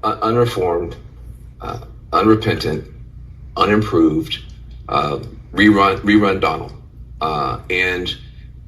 unreformed, unrepentant, unimproved, rerun Donald. And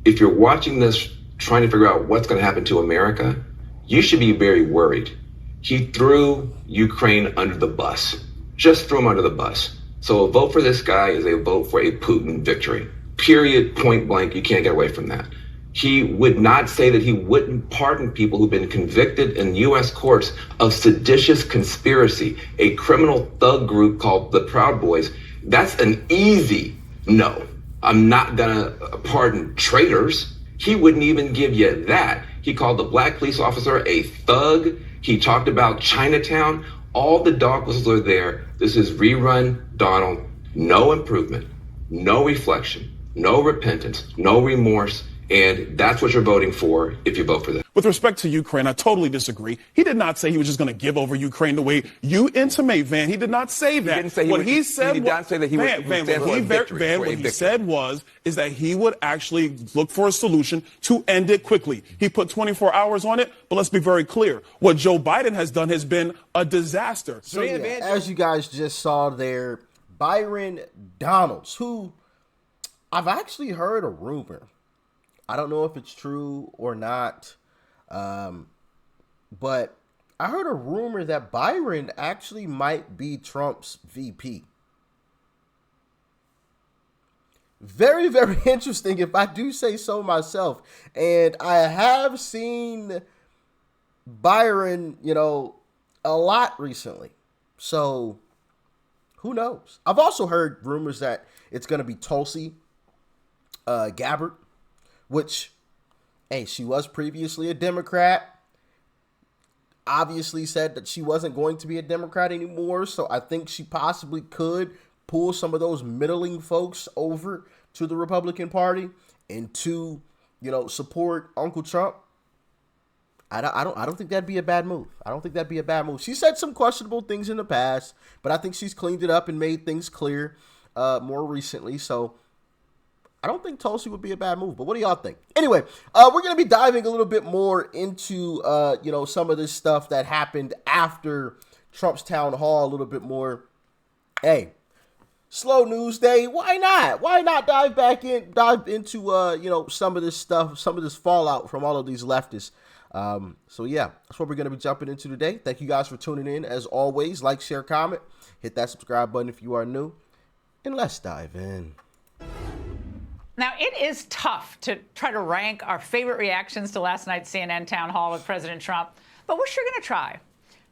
if you're watching this, trying to figure out what's going to happen to America, you should be very worried. He threw Ukraine under the bus. Just threw him under the bus. So a vote for this guy is a vote for a Putin victory. Period, point blank. You can't get away from that. He would not say that he wouldn't pardon people who've been convicted in U.S. courts of seditious conspiracy, a criminal thug group called the Proud Boys. That's an easy no. I'm not gonna pardon traitors. He wouldn't even give you that. He called the black police officer a thug. He talked about Chinatown. All the dog whistles are there. This is rerun Donald. No improvement, no reflection, no repentance, no remorse. And that's what you're voting for if you vote for this. With respect to Ukraine, I totally disagree. He did not say he was just going to give over Ukraine the way you intimate, Van. He did not say that. He didn't say what he said did not say that he Van, would Van, stand what for he, a victory. Van, what he said is that he would actually look for a solution to end it quickly. He put 24 hours on it, but let's be very clear. What Joe Biden has done has been a disaster. So yeah, as you guys just saw there, Byron Donalds, who I've actually heard a rumor. I don't know if it's true or not, but I heard a rumor that Byron actually might be Trump's VP. Very, very interesting, if I do say so myself. And I have seen Byron, a lot recently. So who knows? I've also heard rumors that it's going to be Tulsi Gabbard, which, hey, she was previously a Democrat, obviously said that she wasn't going to be a Democrat anymore, so I think she possibly could pull some of those middling folks over to the Republican Party and to, support Uncle Trump. I don't think that'd be a bad move. I don't think that'd be a bad move. She said some questionable things in the past, but I think she's cleaned it up and made things clear more recently, so I don't think Tulsi would be a bad move, but what do y'all think? Anyway, we're going to be diving a little bit more into, some of this stuff that happened after Trump's town hall a little bit more. Hey, slow news day. Why not? Why not dive into, some of this stuff, some of this fallout from all of these leftists. So yeah, that's what we're going to be jumping into today. Thank you guys for tuning in. As always, like, share, comment, hit that subscribe button if you are new, and let's dive in. Now, it is tough to try to rank our favorite reactions to last night's CNN town hall with President Trump, but we're sure going to try.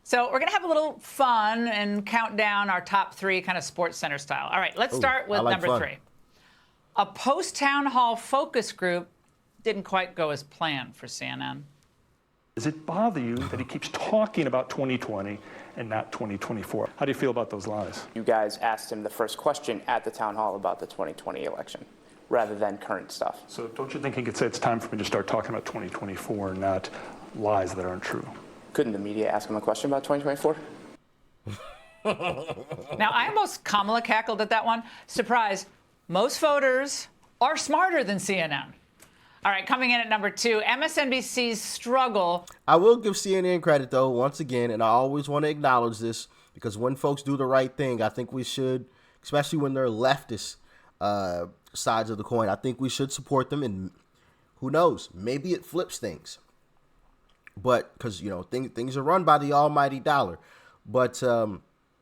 So we're going to have a little fun and count down our top three, kind of Sports Center style. All right, let's start with number 3. A post-town hall focus group didn't quite go as planned for CNN. Does it bother you that he keeps talking about 2020 and not 2024? How do you feel about those lies? You guys asked him the first question at the town hall about the 2020 election, rather than current stuff. So don't you think he could say it's time for me to start talking about 2024 and not lies that aren't true? Couldn't the media ask him a question about 2024? Now, I almost Kamala cackled at that one. Surprise, most voters are smarter than CNN. All right, coming in at number 2, MSNBC's struggle. I will give CNN credit, though, once again, and I always want to acknowledge this, because when folks do the right thing, I think we should, especially when they're leftist sides of the coin, I think we should support them, and who knows, maybe it flips things. But because things are run by the almighty dollar. But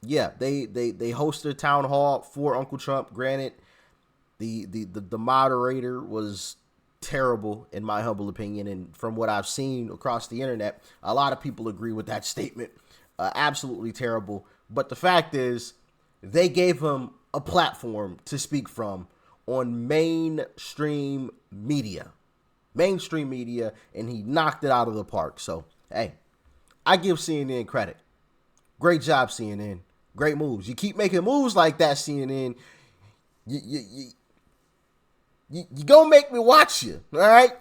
yeah, they hosted a town hall for Uncle Trump. Granted, the moderator was terrible in my humble opinion, and from what I've seen across the internet, a lot of people agree with that statement. Absolutely terrible. But the fact is, they gave him a platform to speak from on mainstream media, and he knocked it out of the park. So, hey, I give CNN credit. Great job, CNN. Great moves. You keep making moves like that, CNN. You gonna make me watch you, all right?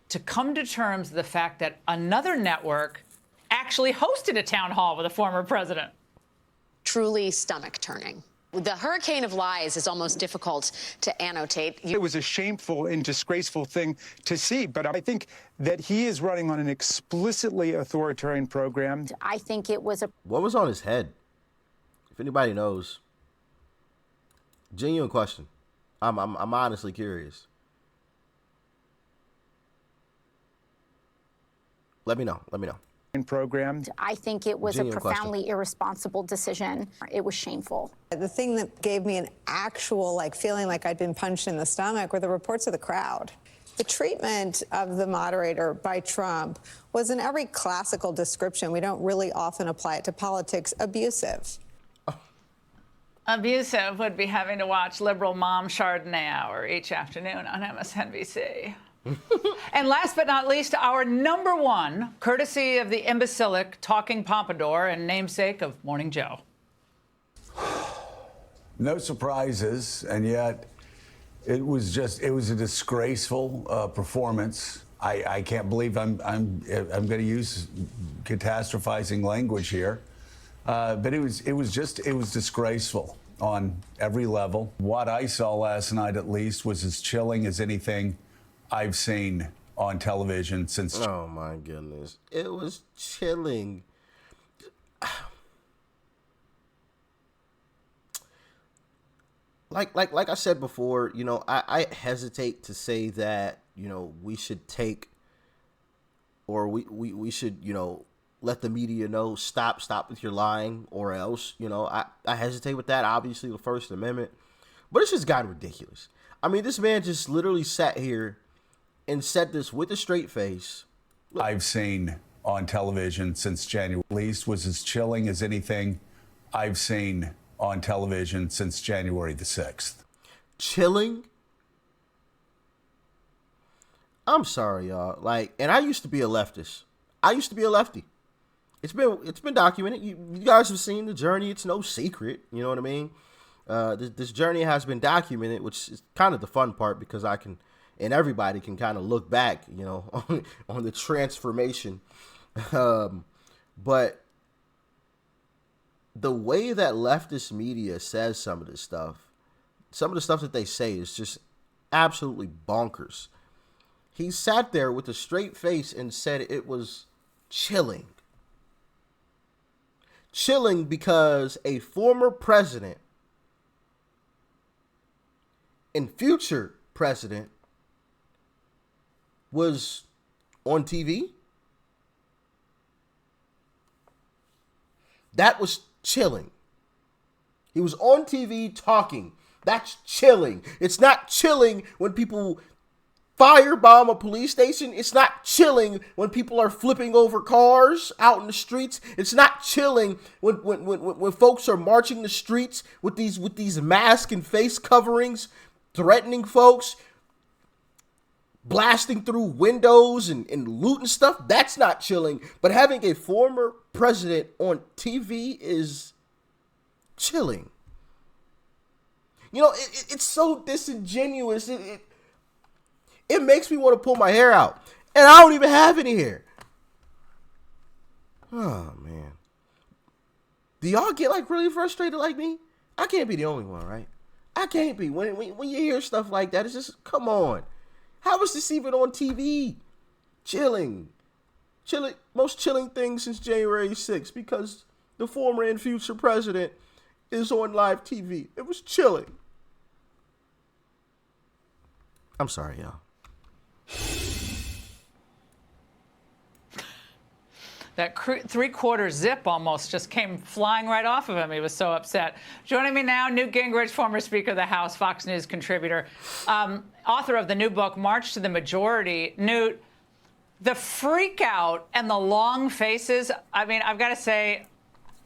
To come to terms with the fact that another network actually hosted a town hall with a former president. Truly stomach turning. The hurricane of lies is almost difficult to annotate. It was a shameful and disgraceful thing to see, but I think that he is running on an explicitly authoritarian program. I think it was a... What was on his head? If anybody knows. Genuine question. I'm honestly curious. Let me know. Program. I think it was Genuine a profoundly irresponsible decision. It was shameful. The thing that gave me an actual feeling like I'd been punched in the stomach were the reports of the crowd. The treatment of the moderator by Trump was, in every classical description, we don't really often apply it to politics, abusive. Abusive would be having to watch liberal mom Chardonnay hour each afternoon on MSNBC. And last but not least, our number one, courtesy of the imbecilic talking pompadour and namesake of Morning Joe. No surprises, and yet it was a disgraceful performance. I can't believe I'm going to use catastrophizing language here, but it was disgraceful on every level. What I saw last night, at least, was as chilling as anything I've seen on television since. Oh my goodness. It was chilling. Like I said before, I hesitate to say that, we should take, or we should, let the media know, stop with your lying, or else, I hesitate with that, obviously the First Amendment, but it's just gotten ridiculous. I mean, this man just literally sat here and said this with a straight face. I've seen on television since January. At least was as chilling as anything I've seen on television since January the 6th. Chilling? I'm sorry, y'all. And I used to be a leftist. I used to be a lefty. It's been documented. You guys have seen the journey. It's no secret. You know what I mean? This journey has been documented, which is kind of the fun part, because I can, and everybody can kind of look back, on the transformation. But the way that leftist media says some of the stuff that they say is just absolutely bonkers. He sat there with a straight face and said it was chilling. Chilling because a former president and future president was on TV. That was chilling. He was on TV talking. That's chilling. It's not chilling when people firebomb a police station. It's not chilling when people are flipping over cars out in the streets. It's not chilling when folks are marching the streets with these mask and face coverings, threatening folks, blasting through windows and looting stuff. That's not chilling. But having a former president on TV is chilling. It's so disingenuous. It makes me want to pull my hair out. And I don't even have any hair. Oh, man. Do y'all get really frustrated like me? I can't be the only one, right? I can't be. When you hear stuff like that, it's just, come on. How is this even on TV? Chilling. Most chilling thing since January 6th, because the former and future president is on live TV. It was chilling. I'm sorry, y'all. That 3/4 zip almost just came flying right off of him. He was so upset. Joining me now, Newt Gingrich, former Speaker of the House, Fox News contributor, author of the new book, March to the Majority. Newt, the freak out and the long faces. I mean, I've got to say,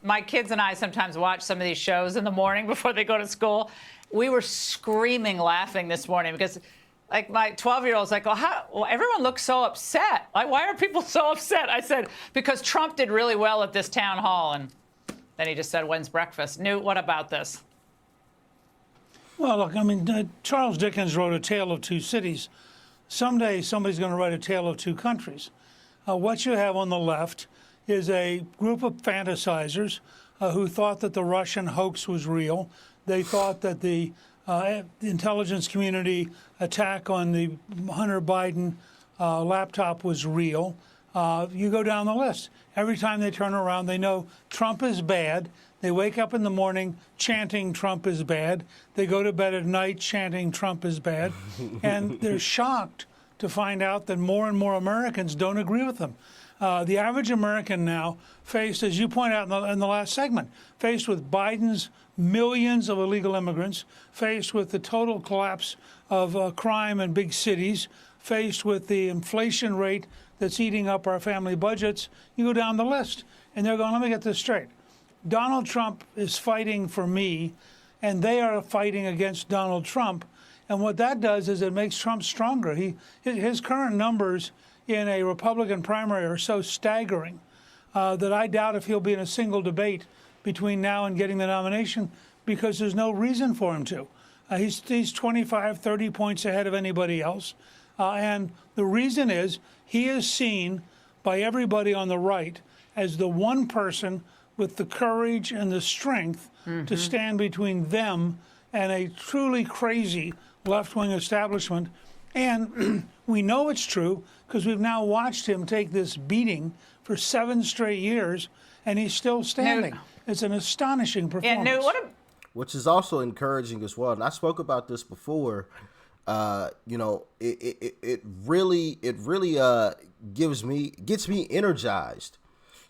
my kids and I sometimes watch some of these shows in the morning before they go to school. We were screaming laughing this morning because my 12-year-old's like, well, everyone looks so upset. Why are people so upset? I said, because Trump did really well at this town hall. And then he just said, when's breakfast? Newt, what about this? Well, look, I mean, Charles Dickens wrote A Tale of Two Cities. Someday somebody's going to write A Tale of Two Countries. What you have on the left is a group of fantasizers who thought that the Russian hoax was real. They thought that the intelligence community attack on the Hunter Biden laptop was real. You go down the list. Every time they turn around, they know Trump is bad. They wake up in the morning chanting Trump is bad. They go to bed at night chanting Trump is bad. And they're shocked to find out that more and more Americans don't agree with them. The average American now faced, as you point out in the last segment, faced with Biden's millions of illegal immigrants, faced with the total collapse of crime in big cities, faced with the inflation rate that's eating up our family budgets. You go down the list, and they're going, let me get this straight. Donald Trump is fighting for me, and they are fighting against Donald Trump. And what that does is it makes Trump stronger. His current numbers in a Republican primary are so staggering that I doubt if he'll be in a single debate between now and getting the nomination, because there's no reason for him to. He's 25, 30 points ahead of anybody else. And the reason is he is seen by everybody on the right as the one person with the courage and the strength to stand between them and a truly crazy left-wing establishment. And we know it's true because we've now watched him take this beating for 7 straight years, and he's still standing. It's an astonishing performance. Yeah, Newt, which is also encouraging as well. And I spoke about this before. It really gets me energized.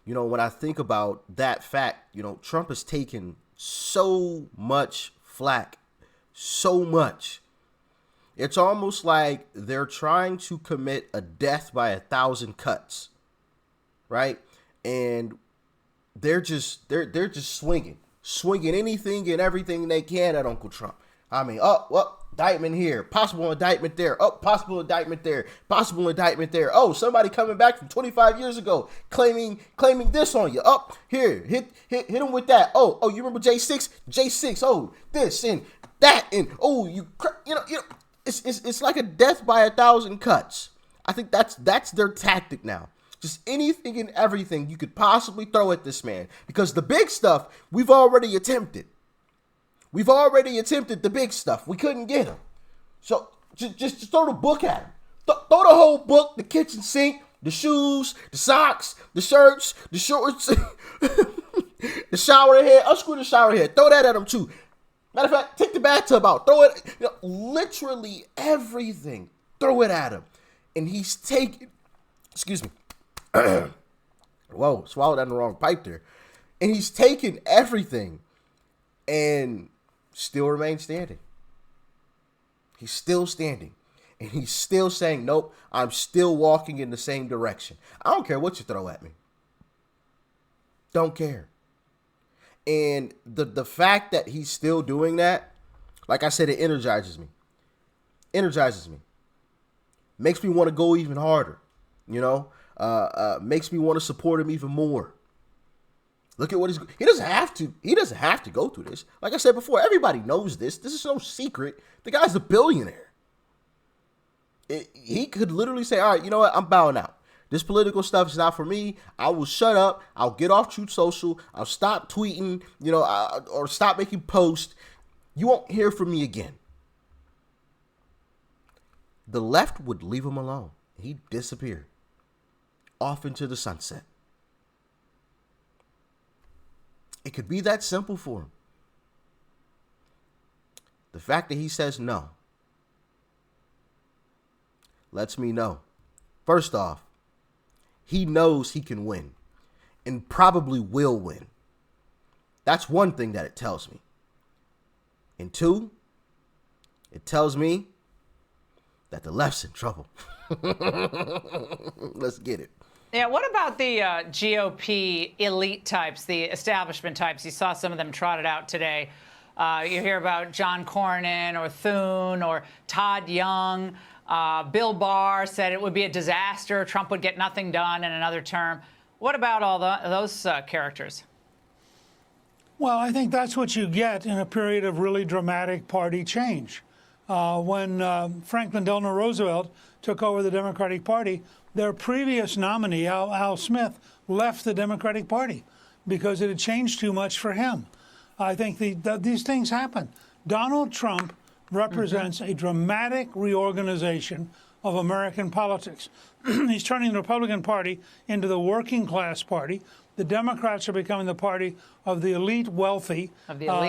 When I think about that fact, Trump has taken so much flack, so much. It's almost like they're trying to commit a death by 1,000 cuts, right? And they're just swinging anything and everything they can at Uncle Trump. I mean, indictment here, possible indictment there, possible indictment there, possible indictment there. Oh, somebody coming back from 25 years ago claiming this on you. Here, hit him with that. Oh, you remember J6? Oh, this and that, and it's like a death by 1,000 cuts. I think that's their tactic now. Just anything and everything you could possibly throw at this man, because the big stuff we've already attempted. We've already attempted the big stuff. We couldn't get him. So just throw the book at him. Throw the whole book, the kitchen sink, the shoes, the socks, the shirts, the shorts, the shower head. Unscrew the shower head. Throw that at him too. Matter of fact, take the bathtub out. Throw it. Literally everything. Throw it at him. And he's taking, excuse me. Whoa, swallowed down the wrong pipe there. And he's taking everything and still remains standing. He's still standing. And he's still saying, nope, I'm still walking in the same direction. I don't care what you throw at me. Don't care. And the fact that he's still doing that, like I said, it energizes me. Makes me want to go even harder, makes me want to support him even more. Look at what he doesn't have to go through this. Like I said before, everybody knows this. This is no secret. The guy's a billionaire. He could literally say, all right, you know what? I'm bowing out. This political stuff is not for me. I will shut up. I'll get off Truth Social. I'll stop tweeting, or stop making posts. You won't hear from me again. The left would leave him alone. He'd disappear off into the sunset. It could be that simple for him. The fact that he says no lets me know, first off, he knows he can win and probably will win. That's one thing that it tells me. And 2, it tells me that the left's in trouble. Let's get it. Yeah, what about the GOP elite types, the establishment types? You saw some of them trotted out today. You hear about John Cornyn or Thune or Todd Young. Bill Barr said it would be a disaster. Trump would get nothing done in another term. What about all those characters? Well, I think that's what you get in a period of really dramatic party change. When Franklin Delano Roosevelt took over the Democratic Party, their previous nominee, Al Smith, left the Democratic Party because it had changed too much for him. I think these things happen. Donald Trump represents a dramatic reorganization of American politics. He's turning the Republican Party into the working class party. The Democrats are becoming the party of the elite wealthy,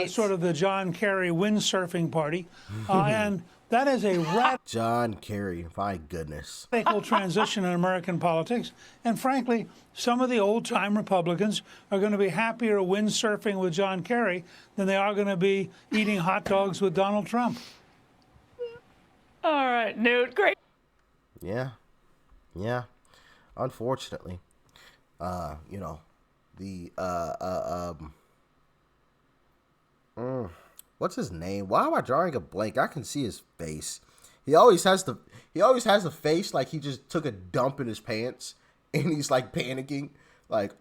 sort of the John Kerry windsurfing party. And that is a John Kerry, my goodness. radical transition in American politics. And frankly, some of the old-time Republicans are going to be happier windsurfing with John Kerry than they are going to be eating hot dogs with Donald Trump. All right, Newt, great. Yeah. Unfortunately, you know, the what's his name? Why am I drawing a blank? I can see his face. He always has a face like he just took a dump in his pants and he's like panicking, like.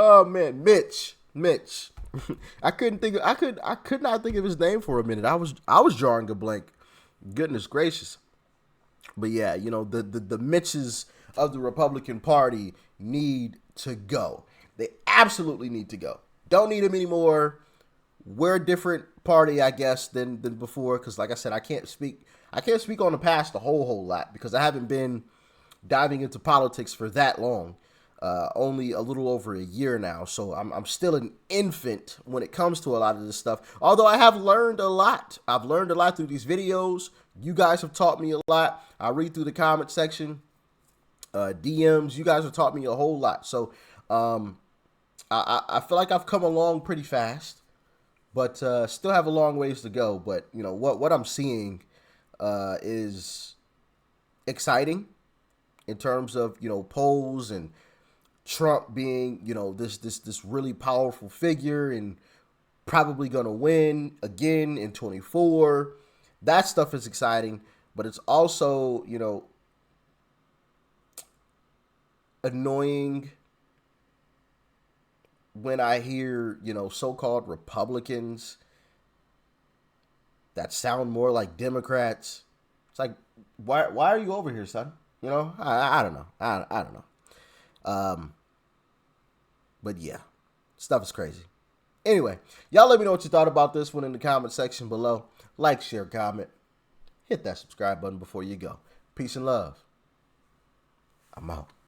Oh man, Mitch. I could not think of his name for a minute. I was drawing a blank. Goodness gracious. But yeah, you know, the Mitches of the Republican Party need to go. They absolutely need to go. Don't need them anymore. We're a different party, I guess, than before. Because like I said, I can't speak on the past a whole lot because I haven't been diving into politics for that long. Only a little over a year now, so I'm still an infant when it comes to a lot of this stuff. Although I have learned a lot. I've learned a lot through these videos. You guys have taught me a lot. I read through the comment section, DMs. You guys have taught me a whole lot. So I feel like I've come along pretty fast, but still have a long ways to go. But you know what I'm seeing is exciting in terms of, you know, polls and Trump being, you know, this really powerful figure and probably going to win again in 24. That stuff is exciting, but it's also, you know, annoying when I hear, you know, so-called Republicans that sound more like Democrats. It's like, why are you over here, son? You know, I don't know. I don't know. But yeah, stuff is crazy. Anyway, y'all let me know what you thought about this one in the comment section below. Like, share, comment. Hit that subscribe button before you go. Peace and love. I'm out.